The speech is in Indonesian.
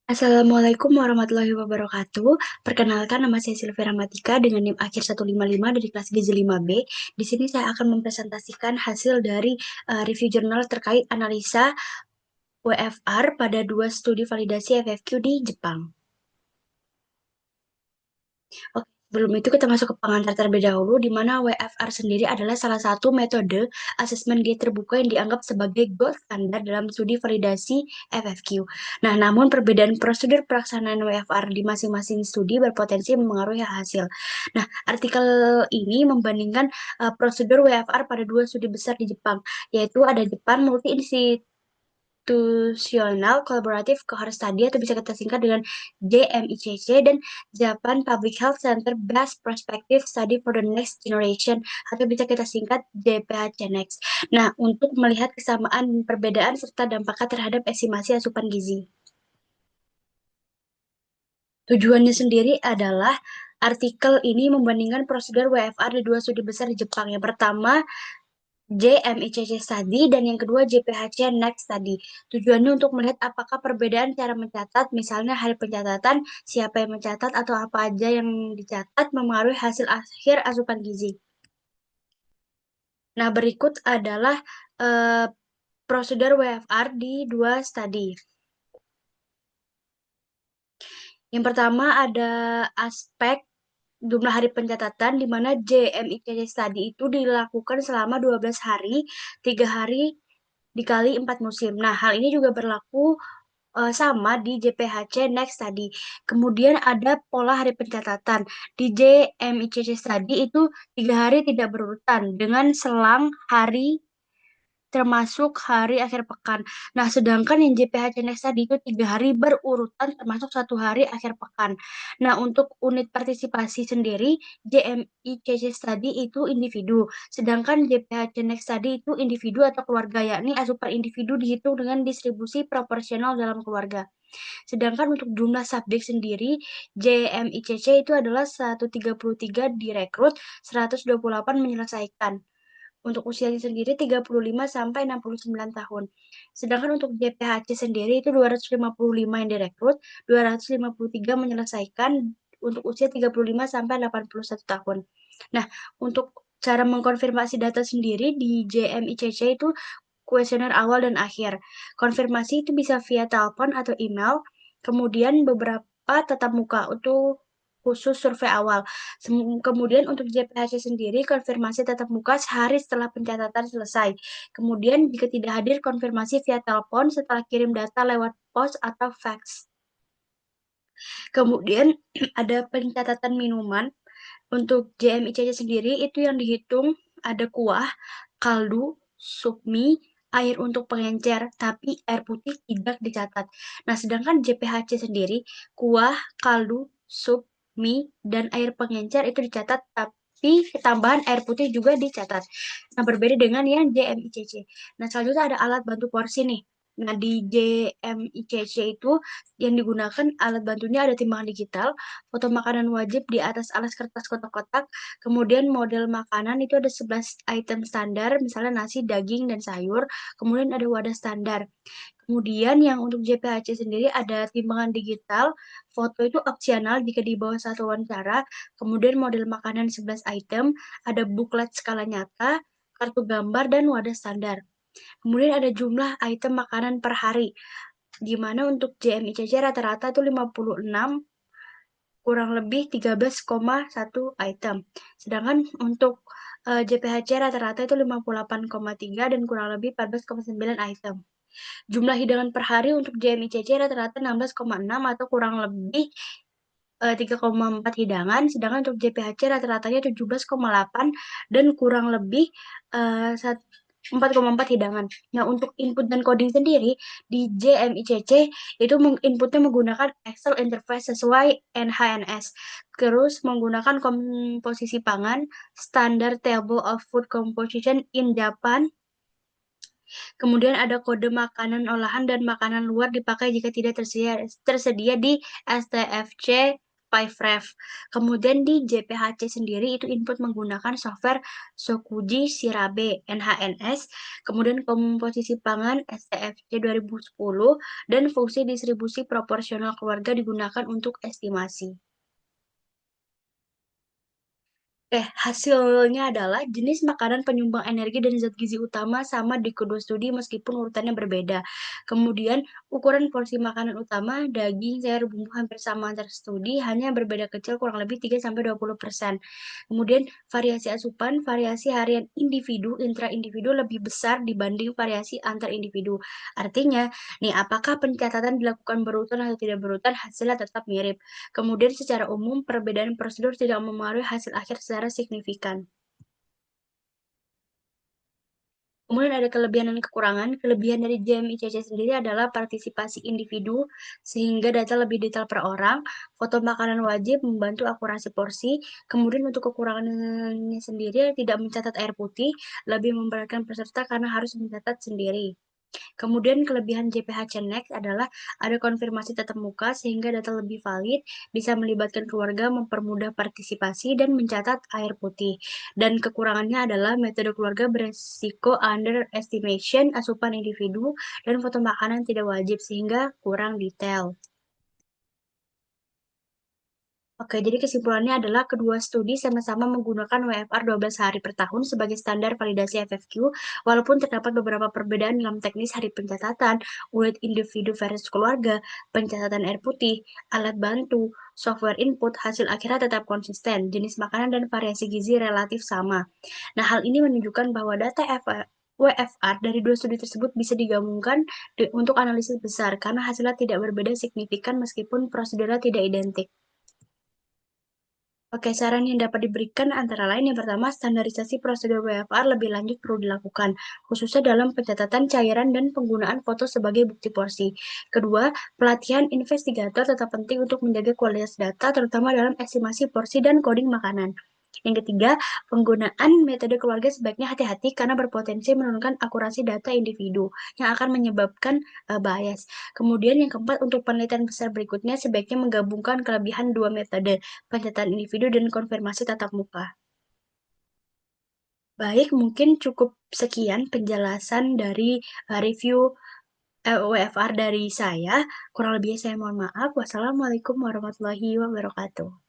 Assalamualaikum warahmatullahi wabarakatuh. Perkenalkan, nama saya Silvia Rahmatika dengan NIM akhir 155 dari kelas Gizi 5B. Di sini saya akan mempresentasikan hasil dari review jurnal terkait analisa WFR pada dua studi validasi FFQ di Jepang. Oke, sebelum itu kita masuk ke pengantar terlebih dahulu, di mana WFR sendiri adalah salah satu metode asesmen gait terbuka yang dianggap sebagai gold standar dalam studi validasi FFQ. Nah, namun perbedaan prosedur pelaksanaan WFR di masing-masing studi berpotensi mempengaruhi hasil. Nah, artikel ini membandingkan prosedur WFR pada dua studi besar di Jepang, yaitu ada Jepang Multi Institutional Collaborative Cohort Study atau bisa kita singkat dengan JMICC, dan Japan Public Health Center Best Prospective Study for the Next Generation atau bisa kita singkat JPHC-Next. Nah, untuk melihat kesamaan dan perbedaan serta dampaknya terhadap estimasi asupan gizi. Tujuannya sendiri adalah artikel ini membandingkan prosedur WFR di dua studi besar di Jepang. Yang pertama JMICC Study dan yang kedua JPHC Next Study. Tujuannya untuk melihat apakah perbedaan cara mencatat, misalnya hari pencatatan, siapa yang mencatat, atau apa aja yang dicatat mempengaruhi hasil akhir asupan gizi. Nah, berikut adalah eh, prosedur WFR di dua studi. Yang pertama ada aspek jumlah hari pencatatan, di mana JMICC Study itu dilakukan selama 12 hari, 3 hari dikali 4 musim. Nah, hal ini juga berlaku sama di JPHC Next Study. Kemudian ada pola hari pencatatan. Di JMICC Study itu 3 hari tidak berurutan dengan selang hari termasuk hari akhir pekan. Nah, sedangkan yang JPHC Next tadi itu 3 hari berurutan termasuk 1 hari akhir pekan. Nah, untuk unit partisipasi sendiri, JMICC tadi itu individu, sedangkan JPHC Next tadi itu individu atau keluarga, yakni asup per individu dihitung dengan distribusi proporsional dalam keluarga. Sedangkan untuk jumlah subjek sendiri, JMICC itu adalah 133 direkrut, 128 menyelesaikan. Untuk usianya sendiri 35 sampai 69 tahun. Sedangkan untuk JPHC sendiri itu 255 yang direkrut, 253 menyelesaikan untuk usia 35 sampai 81 tahun. Nah, untuk cara mengkonfirmasi data sendiri di JMICC itu kuesioner awal dan akhir. Konfirmasi itu bisa via telepon atau email, kemudian beberapa tatap muka untuk khusus survei awal. Kemudian untuk JPHC sendiri, konfirmasi tatap muka sehari setelah pencatatan selesai. Kemudian jika tidak hadir, konfirmasi via telepon setelah kirim data lewat pos atau fax. Kemudian ada pencatatan minuman. Untuk JMICC sendiri itu yang dihitung ada kuah, kaldu, sup mie, air untuk pengencer, tapi air putih tidak dicatat. Nah, sedangkan JPHC sendiri, kuah, kaldu, sup, mie, dan air pengencer itu dicatat, tapi tambahan air putih juga dicatat. Nah, berbeda dengan yang JMICC. Nah, selanjutnya ada alat bantu porsi nih. Nah, di JMICC itu yang digunakan alat bantunya ada timbangan digital, foto makanan wajib di atas alas kertas kotak-kotak, kemudian model makanan itu ada 11 item standar, misalnya nasi, daging, dan sayur, kemudian ada wadah standar. Kemudian yang untuk JPHC sendiri ada timbangan digital, foto itu opsional jika di bawah satu wawancara, kemudian model makanan 11 item, ada buklet skala nyata, kartu gambar, dan wadah standar. Kemudian ada jumlah item makanan per hari, di mana untuk JMICC rata-rata itu 56 kurang lebih 13,1 item. Sedangkan untuk JPHC rata-rata itu 58,3 dan kurang lebih 14,9 item. Jumlah hidangan per hari untuk JMICC rata-rata 16,6 atau kurang lebih 3,4 hidangan, sedangkan untuk JPHC rata-ratanya 17,8 dan kurang lebih 4,4 hidangan. Nah, untuk input dan coding sendiri di JMICC itu inputnya menggunakan Excel interface sesuai NHNS. Terus menggunakan komposisi pangan, standar table of food composition in Japan. Kemudian ada kode makanan olahan dan makanan luar dipakai jika tidak tersedia di STFC PyFref. Kemudian di JPHC sendiri itu input menggunakan software Sokuji Shirabe NHNS, kemudian komposisi pangan STFC 2010, dan fungsi distribusi proporsional keluarga digunakan untuk estimasi. Hasilnya adalah jenis makanan penyumbang energi dan zat gizi utama sama di kedua studi meskipun urutannya berbeda. Kemudian ukuran porsi makanan utama, daging, sayur, bumbu hampir sama antar studi, hanya berbeda kecil kurang lebih 3-20%. Kemudian variasi asupan, variasi harian individu, intra-individu lebih besar dibanding variasi antar individu. Artinya, nih apakah pencatatan dilakukan berurutan atau tidak berurutan, hasilnya tetap mirip. Kemudian secara umum, perbedaan prosedur tidak memengaruhi hasil akhir secara signifikan. Kemudian ada kelebihan dan kekurangan. Kelebihan dari JMICC sendiri adalah partisipasi individu, sehingga data lebih detail per orang. Foto makanan wajib membantu akurasi porsi. Kemudian untuk kekurangannya sendiri, tidak mencatat air putih, lebih memberatkan peserta karena harus mencatat sendiri. Kemudian kelebihan JPHC Next adalah ada konfirmasi tatap muka sehingga data lebih valid, bisa melibatkan keluarga, mempermudah partisipasi, dan mencatat air putih. Dan kekurangannya adalah metode keluarga beresiko underestimation, asupan individu, dan foto makanan tidak wajib sehingga kurang detail. Oke, jadi kesimpulannya adalah kedua studi sama-sama menggunakan WFR 12 hari per tahun sebagai standar validasi FFQ, walaupun terdapat beberapa perbedaan dalam teknis hari pencatatan, unit individu versus keluarga, pencatatan air putih, alat bantu, software input, hasil akhirnya tetap konsisten, jenis makanan dan variasi gizi relatif sama. Nah, hal ini menunjukkan bahwa data WFR dari dua studi tersebut bisa digabungkan untuk analisis besar karena hasilnya tidak berbeda signifikan meskipun prosedurnya tidak identik. Oke, saran yang dapat diberikan antara lain yang pertama, standarisasi prosedur WFR lebih lanjut perlu dilakukan, khususnya dalam pencatatan cairan dan penggunaan foto sebagai bukti porsi. Kedua, pelatihan investigator tetap penting untuk menjaga kualitas data, terutama dalam estimasi porsi dan coding makanan. Yang ketiga, penggunaan metode keluarga sebaiknya hati-hati karena berpotensi menurunkan akurasi data individu yang akan menyebabkan bias. Kemudian yang keempat, untuk penelitian besar berikutnya sebaiknya menggabungkan kelebihan dua metode, pencatatan individu dan konfirmasi tatap muka. Baik, mungkin cukup sekian penjelasan dari review WFR dari saya. Kurang lebihnya saya mohon maaf. Wassalamualaikum warahmatullahi wabarakatuh.